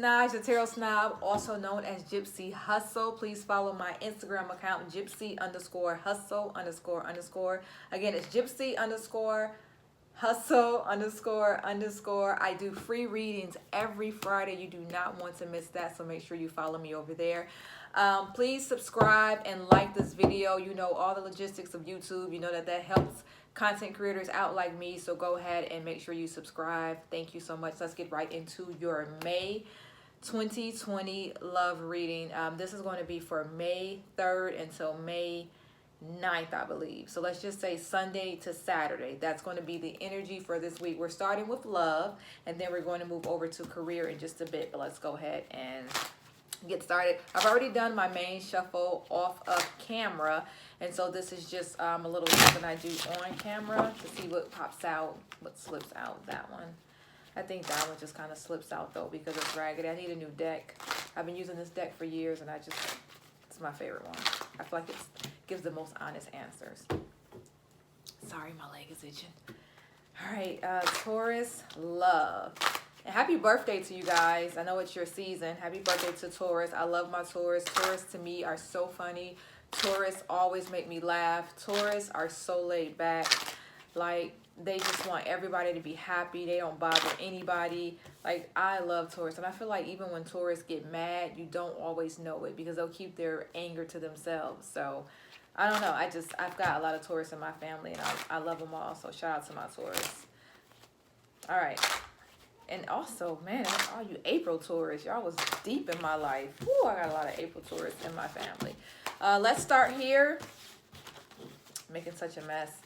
Naj, the Tarot Snob, also known as Gypsy Hustle. Please follow my Instagram account, Gypsy_Hustle___. Again, it's Gypsy_Hustle___. I do free readings every Friday. You do not want to miss that, so make sure you follow me over there. Please subscribe and like this video. You know all the logistics of YouTube. You know that helps content creators out like me, so go ahead and make sure you subscribe. Thank you so much. Let's get right into your May 2020 love reading. This is going to be for May 3rd until May 9th, I believe. So let's just say Sunday to Saturday. That's going to be the energy for this week. We're starting with love, and then we're going to move over to career in just a bit, but let's go ahead and get started. I've already done my main shuffle off of camera, and so this is just a little something I do on camera to see what pops out, what slips out. That one, I think that one just kind of slips out though because it's raggedy. I need a new deck. I've been using this deck for years, and it's my favorite one. I feel like it gives the most honest answers. Sorry, my leg is itching. All right, Taurus, love. And happy birthday to you guys. I know it's your season. Happy birthday to Taurus. I love my Taurus. Taurus to me are so funny. Taurus always make me laugh. Taurus are so laid back. Like, they just want everybody to be happy. They don't bother anybody. Like, I love Taurus. And I feel like even when Taurus get mad, you don't always know it because they'll keep their anger to themselves. So, I don't know. I've got a lot of Taurus in my family, and I love them all. So, shout out to my Taurus. All right. And also, man, all you April Taurus, y'all was deep in my life. Woo, I got a lot of April Taurus in my family. Let's start here. Making such a mess.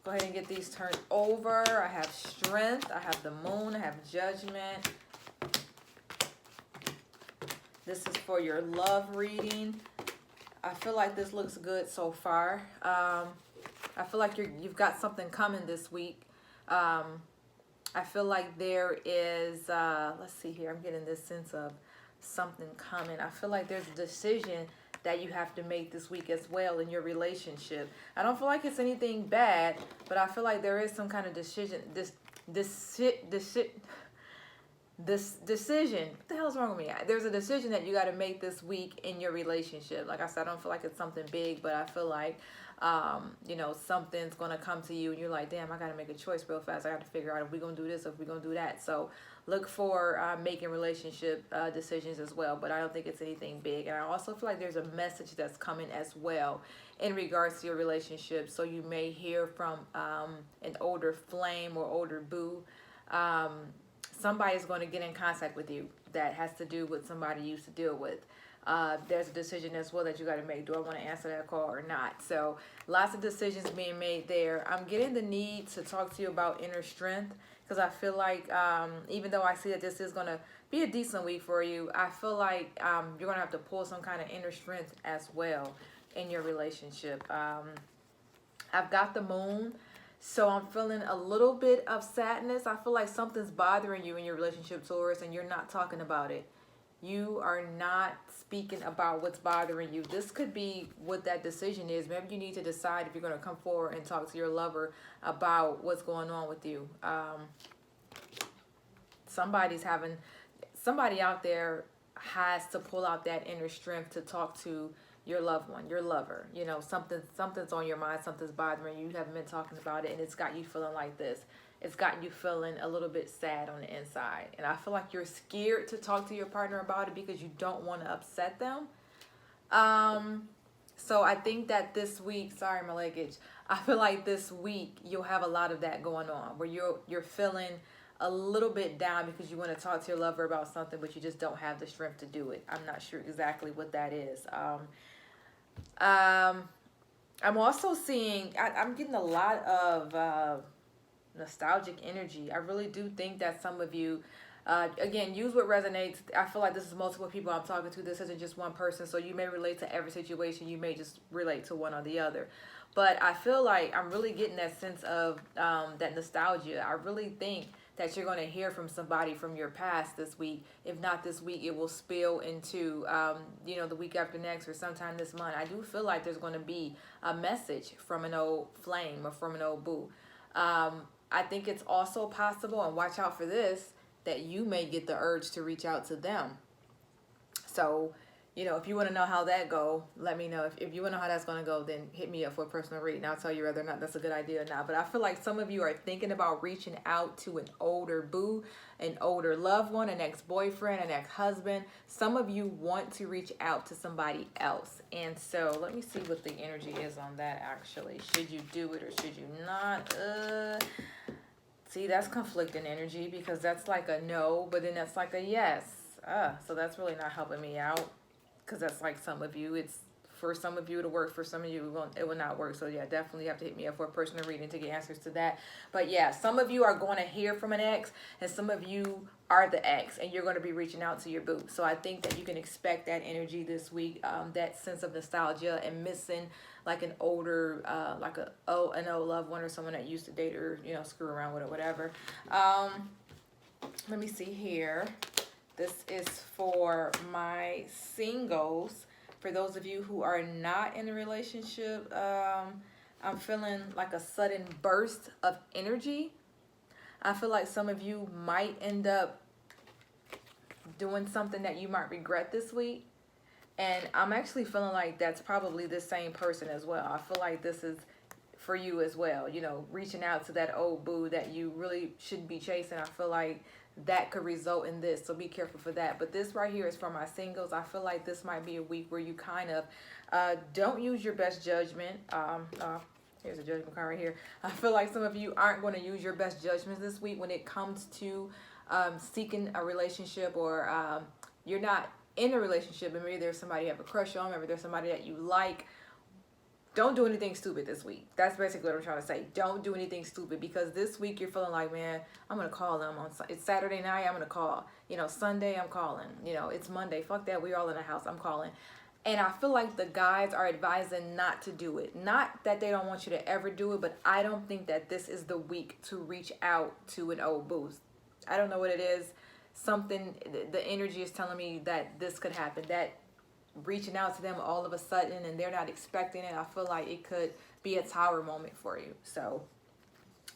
Go ahead and get these turned over. I have strength. I have the moon. I have judgment. This is for your love reading. I feel like this looks good so far. I feel like you've got something coming this week. I feel like there is, let's see here, I'm getting this sense of something coming. I feel like there's a decision that you have to make this week as well in your relationship. I don't feel like it's anything bad, but I feel like there is some kind of decision, decision. What the hell's wrong with me? There's a decision that you got to make this week in your relationship. Like I said, I don't feel like it's something big, but I feel like you know, something's gonna come to you and you're like, damn, I gotta make a choice real fast. I gotta figure out if we're gonna do this or if we're gonna do that. So look for making relationship decisions as well, but I don't think it's anything big. And I also feel like there's a message that's coming as well in regards to your relationship. So you may hear from an older flame or older boo. Somebody's going to get in contact with you that has to do with somebody you used to deal with. There's a decision as well that you got to make. Do I want to answer that call or not? So lots of decisions being made there. I'm getting the need to talk to you about inner strength because I feel like even though I see that this is going to be a decent week for you, I feel like you're going to have to pull some kind of inner strength as well in your relationship. I've got the moon. So I'm feeling a little bit of sadness. I feel like something's bothering you in your relationship, Taurus, and you're not talking about it. You are not speaking about what's bothering you. This could be what that decision is. Maybe you need to decide if you're going to come forward and talk to your lover about what's going on with you. Somebody out there has to pull out that inner strength to talk to your loved one, your lover. You know, something's on your mind, something's bothering you. You haven't been talking about it, and it's got you feeling like this. It's got you feeling a little bit sad on the inside. And I feel like you're scared to talk to your partner about it because you don't want to upset them. So I think that this week, sorry, my leg itch. I feel like this week you'll have a lot of that going on where you're feeling a little bit down because you want to talk to your lover about something, but you just don't have the strength to do it. I'm not sure exactly what that is. I'm also seeing, I'm getting a lot of nostalgic energy. I really do think that some of you, again, use what resonates. I feel like this is multiple people I'm talking to. This isn't just one person, so you may relate to every situation. You may just relate to one or the other. But I feel like I'm really getting that sense of that nostalgia. I really think that you're going to hear from somebody from your past this week. If not this week, it will spill into, you know, the week after next or sometime this month. I do feel like there's going to be a message from an old flame or from an old boo. I think it's also possible, and watch out for this, that you may get the urge to reach out to them. So, you know, if you want to know how that go, let me know. If you want to know how that's going to go, then hit me up for a personal reading. I'll tell you whether or not that's a good idea or not. But I feel like some of you are thinking about reaching out to an older boo, an older loved one, an ex-boyfriend, an ex-husband. Some of you want to reach out to somebody else. And so let me see what the energy is on that actually. Should you do it or should you not? See, that's conflicting energy because that's like a no, but then that's like a yes. So that's really not helping me out. Because that's like some of you, it's for some of you to work, for some of you it will not work. So yeah, definitely have to hit me up for a personal reading to get answers to that. But yeah, some of you are going to hear from an ex, and some of you are the ex, and you're going to be reaching out to your boo. So I think that you can expect that energy this week, that sense of nostalgia and missing like an older, like an old loved one or someone that used to date or, you know, screw around with or whatever. Let me see here. This is for my singles. For those of you who are not in a relationship, I'm feeling like a sudden burst of energy. I feel like some of you might end up doing something that you might regret this week. And I'm actually feeling like that's probably the same person as well. I feel like this is for you as well. You know, reaching out to that old boo that you really shouldn't be chasing. I feel like that could result in this, so be careful for that. But this right here is for my singles. I feel like this might be a week where you kind of don't use your best judgment. Here's a judgment card right here. I feel like some of you aren't going to use your best judgments this week when it comes to seeking a relationship, or you're not in a relationship and maybe there's somebody you have a crush on, maybe there's somebody that you like. Don't do anything stupid this week. That's basically what I'm trying to say. Don't do anything stupid, because this week you're feeling like, man, I'm going to call them it's Saturday night, I'm going to call. You know, Sunday, I'm calling. You know, it's Monday. Fuck that. We're all in the house. I'm calling. And I feel like the guys are advising not to do it. Not that they don't want you to ever do it, but I don't think that this is the week to reach out to an old boo. I don't know what it is. Something, the energy is telling me that this could happen. That reaching out to them all of a sudden and they're not expecting it, I feel like it could be a tower moment for you. So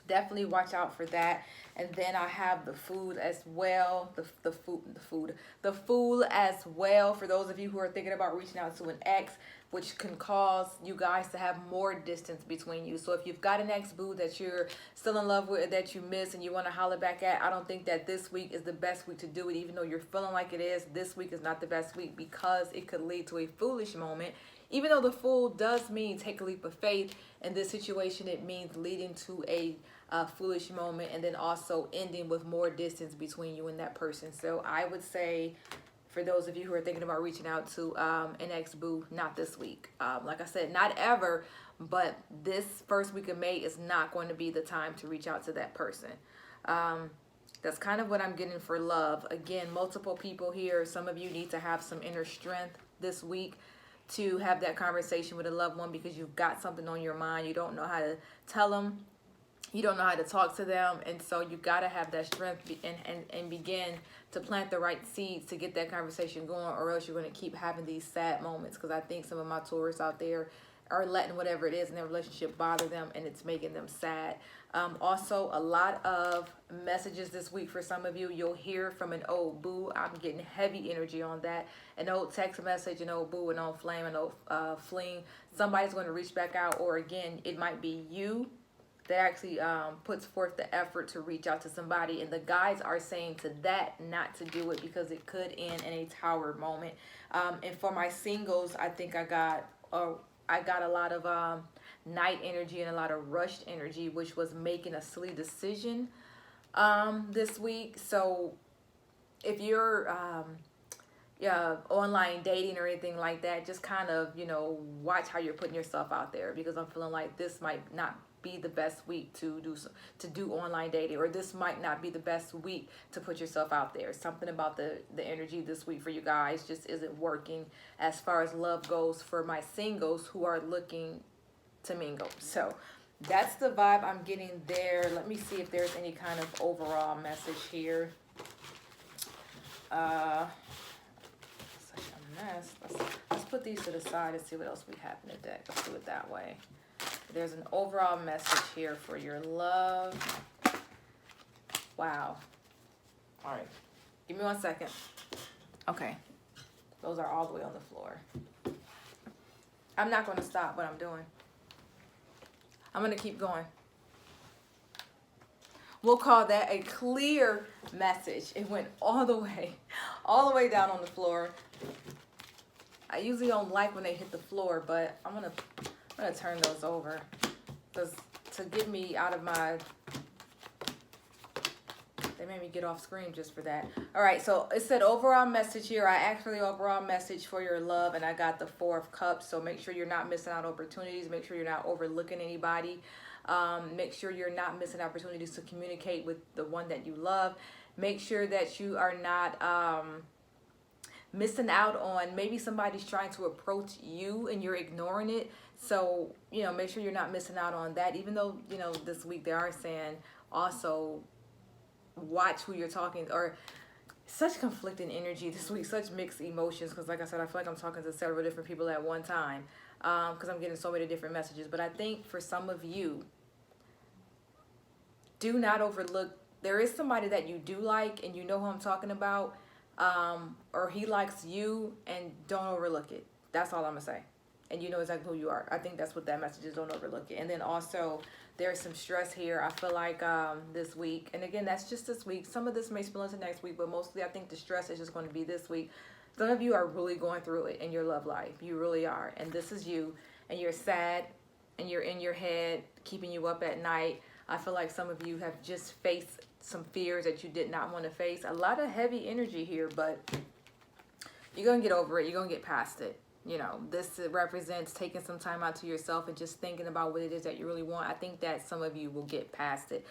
definitely watch out for that. And then I have the food as well, the fool as well, for those of you who are thinking about reaching out to an ex, which can cause you guys to have more distance between you. So if you've got an ex-boo that you're still in love with, that you miss and you want to holler back at, I don't think that this week is the best week to do it. Even though you're feeling like it is, this week is not the best week, because it could lead to a foolish moment. Even though the fool does mean take a leap of faith, in this situation it means leading to a foolish moment, and then also ending with more distance between you and that person. So I would say, for those of you who are thinking about reaching out to an ex-boo, not this week. Like I said, not ever, but this first week of May is not going to be the time to reach out to that person. That's kind of what I'm getting for love. Again, multiple people here. Some of you need to have some inner strength this week to have that conversation with a loved one, because you've got something on your mind. You don't know how to tell them. You don't know how to talk to them, and so you got to have that strength and begin to plant the right seeds to get that conversation going, or else you're going to keep having these sad moments. Because I think some of my Taurus out there are letting whatever it is in their relationship bother them, and it's making them sad. Also, a lot of messages this week for some of you. You'll hear from an old boo. I'm getting heavy energy on that. An old text message, an old boo, an old flame, an old fling. Somebody's going to reach back out, or again, it might be you that actually puts forth the effort to reach out to somebody, and the guys are saying to that not to do it because it could end in a tower moment. And for my singles, I think I got a lot of night energy and a lot of rushed energy, which was making a silly decision this week. So if you're online dating or anything like that, just kind of, you know, watch how you're putting yourself out there, because I'm feeling like this might not be the best week to do online dating, or this might not be the best week to put yourself out there. Something about the energy this week for you guys just isn't working as far as love goes for my singles who are looking to mingle. So that's the vibe I'm getting there. Let me see if there's any kind of overall message here. Such a mess. Let's put these to the side and see what else we have in the deck. Let's do it that way. There's an overall message here for your love. Wow. All right. Give me 1 second. Okay. Those are all the way on the floor. I'm not going to stop what I'm doing. I'm going to keep going. We'll call that a clear message. It went all the way down on the floor. I usually don't like when they hit the floor, but I'm gonna turn those over because to get me out of my, they made me get off screen just for that. All right, so it said overall message here. I actually overall message for your love, and I got the 4 of Cups. So make sure you're not missing out on opportunities. Make sure you're not overlooking anybody. Make sure you're not missing opportunities to communicate with the one that you love. Make sure that you are not missing out on maybe somebody's trying to approach you and you're ignoring it. So, you know, make sure you're not missing out on that. Even though, you know, this week they are saying also watch who you're talking, or such conflicting energy this week, such mixed emotions. Because like I said, I feel like I'm talking to several different people at one time because I'm getting so many different messages. But I think for some of you, do not overlook, there is somebody that you do like and you know who I'm talking about, or he likes you, and don't overlook it. That's all I'm gonna say. And you know exactly who you are. I think that's what that message is, don't overlook it. And then also there's some stress here. I feel like this week, and again, that's just this week. Some of this may spill into next week, but mostly I think the stress is just going to be this week. Some of you are really going through it in your love life. You really are. And this is you, and you're sad, and you're in your head, keeping you up at night. I feel like some of you have just faced some fears that you did not want to face. A lot of heavy energy here, but you're going to get over it. You're going to get past it. You know, this represents taking some time out to yourself and just thinking about what it is that you really want. I think that some of you will get past it.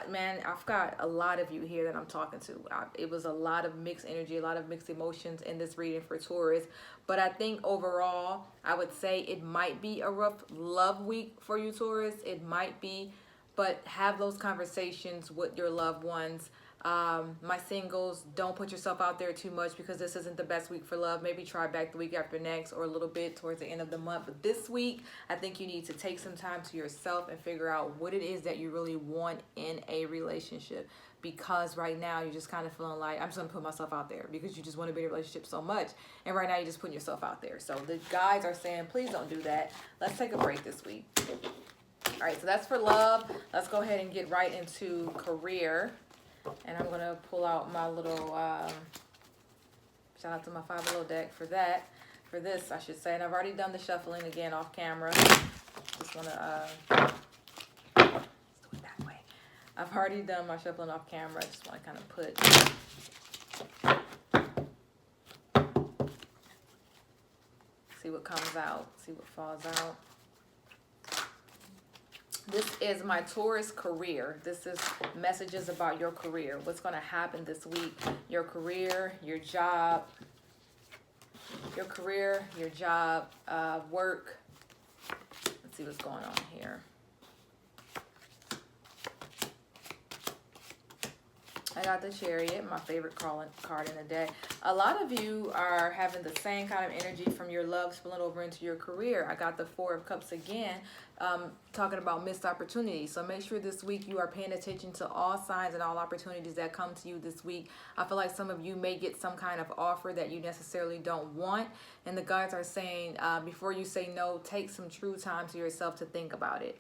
Man, I've got a lot of you here that I'm talking to. It was a lot of mixed energy, a lot of mixed emotions in this reading for Taurus. But I think overall, I would say it might be a rough love week for you, Taurus. It might be. But have those conversations with your loved ones. My singles, don't put yourself out there too much because this isn't the best week for love. Maybe try back the week after next or a little bit towards the end of the month. But this week, I think you need to take some time to yourself and figure out what it is that you really want in a relationship. Because right now you're just kind of feeling like, I'm just going to put myself out there because you just want to be in a relationship so much. And right now you're just putting yourself out there. So the guys are saying, please don't do that. Let's take a break this week. All right, so that's for love. Let's go ahead and get right into career. And I'm going to pull out my little, shout out to my 5 deck for that. For this, I should say. And I've already done the shuffling again off camera. Just want to, let's do it that way. I've already done my shuffling off camera. I just want to kind of put, see what comes out, see what falls out. This is my Taurus career. This is messages about your career. What's going to happen this week? Your career, your job, work. Let's see what's going on here. I got the Chariot, my favorite card in the deck. A lot of you are having the same kind of energy from your love spilling over into your career. I got the 4 of Cups again, talking about missed opportunities. So make sure this week you are paying attention to all signs and all opportunities that come to you this week. I feel like some of you may get some kind of offer that you necessarily don't want. And the guys are saying, before you say no, take some true time to yourself to think about it.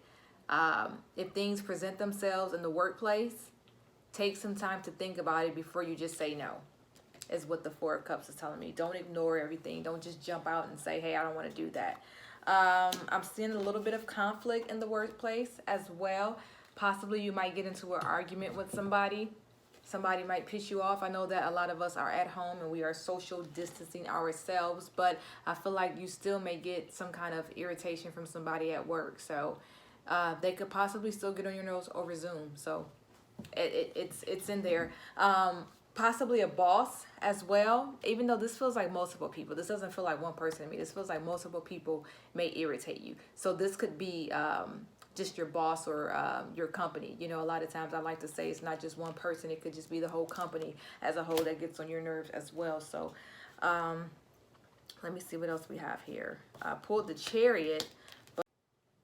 If things present themselves in the workplace, take some time to think about it before you just say no, is what the 4 of Cups is telling me. Don't ignore everything. Don't just jump out and say, hey, I don't want to do that. I'm seeing a little bit of conflict in the workplace as well. Possibly you might get into an argument with somebody. Somebody might piss you off. I know that a lot of us are at home and we are social distancing ourselves, but I feel like you still may get some kind of irritation from somebody at work. So they could possibly still get on your nose over Zoom. So it's in there. Possibly a boss as well, even though this feels like multiple people. This doesn't feel like one person to me. This feels like multiple people may irritate you. So this could be just your boss or your company. You know, a lot of times I like to say it's not just one person. It could just be the whole company as a whole that gets on your nerves as well. So let me see what else we have here. I pulled the Chariot.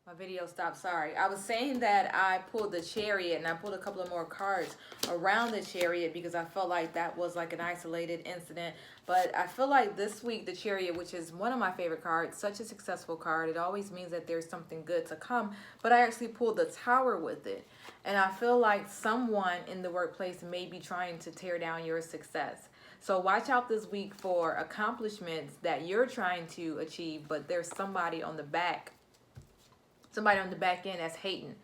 My video stopped. Sorry. I was saying that I pulled the Chariot and I pulled a couple of more cards around the Chariot because I felt like that was like an isolated incident. But I feel like this week, the Chariot, which is one of my favorite cards, such a successful card, it always means that there's something good to come. But I actually pulled the Tower with it. And I feel like someone in the workplace may be trying to tear down your success. So watch out this week for accomplishments that you're trying to achieve, but there's somebody on the back end that's hating,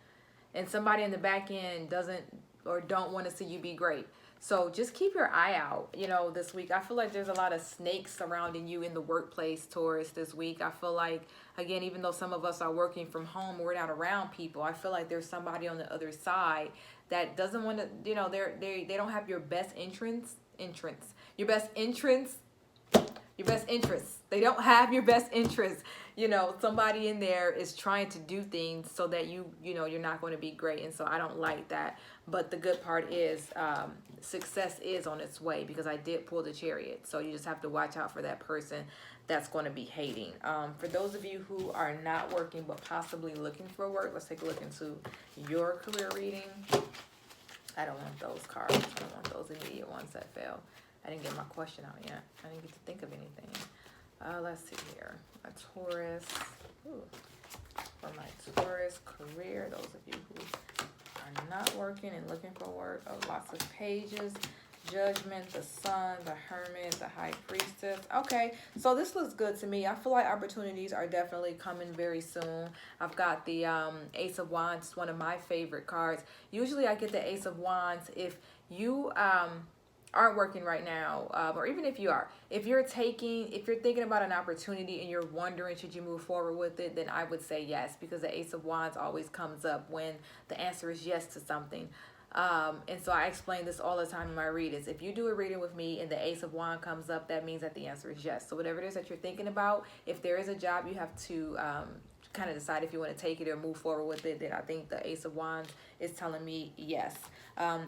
and somebody in the back end doesn't or don't want to see you be great. So just keep your eye out, this week. I feel like there's a lot of snakes surrounding you in the workplace, Taurus, this week. I feel like, again, even though some of us are working from home, we're not around people. I feel like there's somebody on the other side that doesn't want to, they don't have your best your best entrance your best interests. They don't have your best interests. Somebody in there is trying to do things so that you're not going to be great. And so I don't like that. But the good part is success is on its way because I did pull the Chariot. So you just have to watch out for that person that's going to be hating. For those of you who are not working but possibly looking for work, let's take a look into your career reading. I don't want those cards. I don't want those immediate ones that fail. I didn't get my question out yet. I didn't get to think of anything. Let's see here. A Taurus. Ooh. For my Taurus career, those of you who are not working and looking for work, lots of pages. Judgment, the Sun, the Hermit, the High Priestess. Okay, so this looks good to me. I feel like opportunities are definitely coming very soon. I've got the Ace of Wands, one of my favorite cards. Usually I get the Ace of Wands if you aren't working right now, or even if you are, if you're thinking about an opportunity and you're wondering should you move forward with it, then I would say yes, because the Ace of Wands always comes up when the answer is yes to something. And so I explain this all the time in my readings. If you do a reading with me and the Ace of Wands comes up, that means that the answer is yes. So whatever it is that you're thinking about, if there is a job, you have to kind of decide if you want to take it or move forward with it. Then I think the Ace of Wands is telling me yes.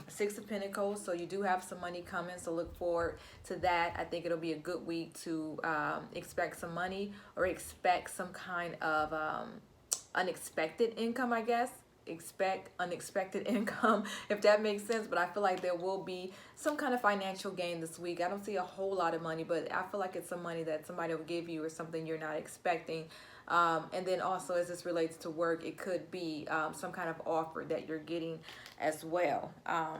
Six of Pentacles, so you do have some money coming, so look forward to that. I think it'll be a good week to expect some money or expect some kind of unexpected income, I guess. Expect unexpected income, if that makes sense. But I feel like there will be some kind of financial gain this week. I don't see a whole lot of money, but I feel like it's some money that somebody will give you or something you're not expecting. And then also, as this relates to work, it could be some kind of offer that you're getting as well. I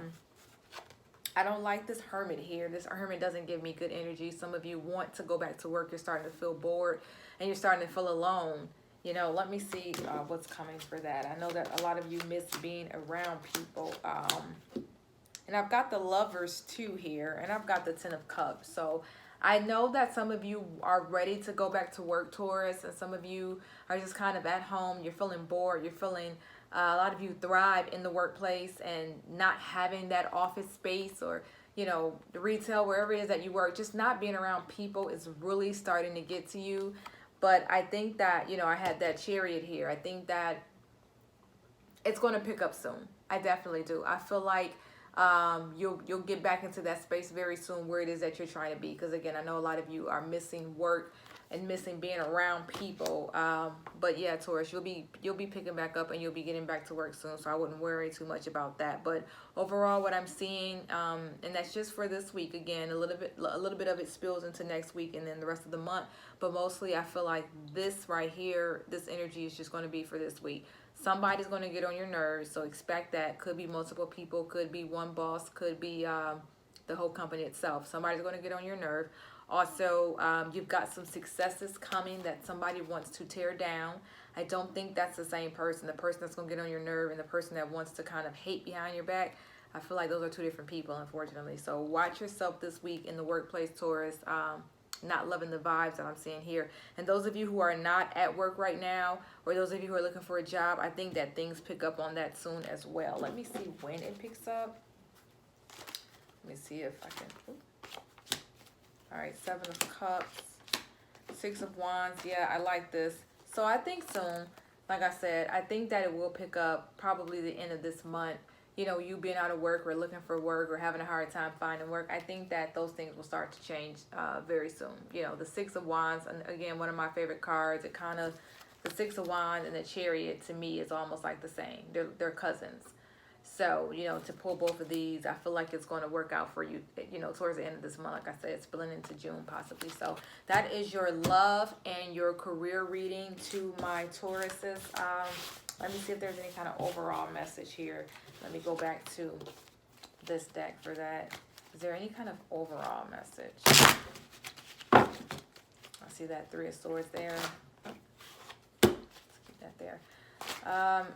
don't like this Hermit here. This Hermit doesn't give me good energy. Some of you want to go back to work. You're starting to feel bored and you're starting to feel alone. Let me see what's coming for that. I know that a lot of you miss being around people. And I've got the Lovers too here, and I've got the Ten of Cups. So I know that some of you are ready to go back to work, Taurus, and some of you are just kind of at home. You're feeling bored. You're feeling, a lot of you thrive in the workplace, and not having that office space or, the retail, wherever it is that you work, just not being around people is really starting to get to you. But I think that, I had that Chariot here. I think that it's going to pick up soon. I definitely do. I feel like you'll get back into that space very soon where it is that you're trying to be. Because, again, I know a lot of you are missing work and missing being around people. But, yeah, Taurus, you'll be picking back up and you'll be getting back to work soon. So I wouldn't worry too much about that. But overall, what I'm seeing, and that's just for this week, again, a little bit of it spills into next week and then the rest of the month. But mostly I feel like this right here, this energy is just going to be for this week. Somebody's going to get on your nerves, so expect that. Could be multiple people, could be one boss, could be the whole company itself. Somebody's going to get on your nerve. Also, you've got some successes coming that somebody wants to tear down. I don't think that's the same person. The person that's going to get on your nerve and the person that wants to kind of hate behind your back, I feel like those are two different people, unfortunately. So watch yourself this week in the workplace, Taurus. Not loving the vibes that I'm seeing here. And those of you who are not at work right now, or those of you who are looking for a job, I think that things pick up on that soon as well. Let me see when it picks up. Let me see if I can. Ooh. All right, Seven of Cups, Six of Wands. Yeah, I like this. So I think soon, like I said, I think that it will pick up probably the end of this month. You being out of work or looking for work or having a hard time finding work, I think that those things will start to change very soon. The Six of Wands, and again, one of my favorite cards. It kind of the Six of Wands and the Chariot to me is almost like the same. They're cousins. So, you know, to pull both of these, I feel like it's going to work out for you, you know, towards the end of this month. Like I said, it's spilling into June possibly. So that is your love and your career reading to my Tauruses. Let me see if there's any kind of overall message here. Let me go back to this deck for that. Is there any kind of overall message? I see that Three of Swords there. Let's keep that there.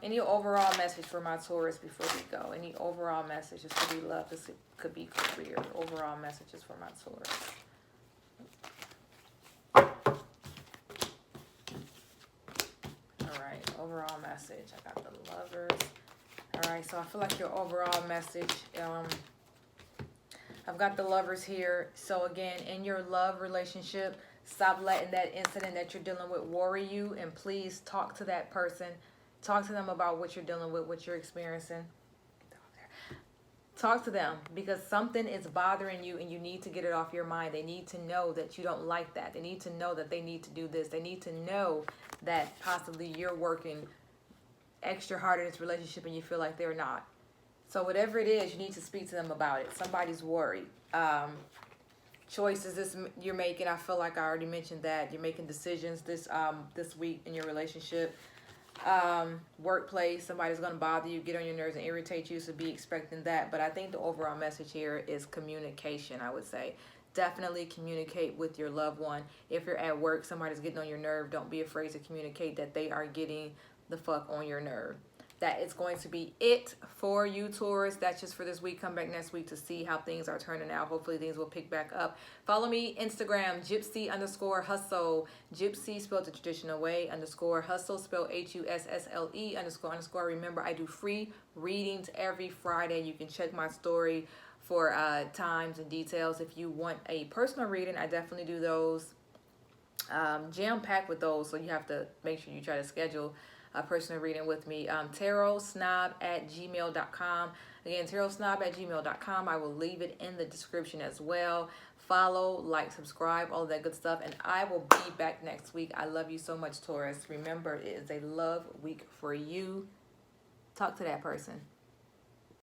Any overall message for my Taurus before we go? Any overall message? This could be love. This could be career. Overall messages for my Taurus. All right. Overall message. I got the Lovers. All right. So I feel like your overall message. I've got the Lovers here. So again, in your love relationship, stop letting that incident that you're dealing with worry you, and please talk to that person. Talk to them about what you're dealing with, what you're experiencing. Talk to them, because something is bothering you and you need to get it off your mind. They need to know that you don't like that. They need to know that they need to do this. They need to know that possibly you're working extra hard in this relationship and you feel like they're not. So whatever it is, you need to speak to them about it. Somebody's worried. Choices this you're making, I feel like I already mentioned that. You're making decisions this week in your relationship. Workplace, somebody's going to bother you, get on your nerves and irritate you, so be expecting that. But I think the overall message here is communication. I would say definitely communicate with your loved one. If you're at work, somebody's getting on your nerve, don't be afraid to communicate that they are getting the fuck on your nerve. That is going to be it for you, Taurus. That's just for this week. Come back next week to see how things are turning out. Hopefully things will pick back up. Follow me, Instagram, Gypsy_hustle. Gypsy spelled the traditional way, _hustle, spelled HUSSLE, __. Remember, I do free readings every Friday. You can check my story for times and details. If you want a personal reading, I definitely do those. Jam-packed with those, so you have to make sure you try to schedule a personal reading with me. tarotsnob@gmail.com. Again, tarotsnob@gmail.com. I will leave it in the description as well. Follow, like, subscribe, all that good stuff. And I will be back next week. I love you so much, Taurus. Remember, it is a love week for you. Talk to that person.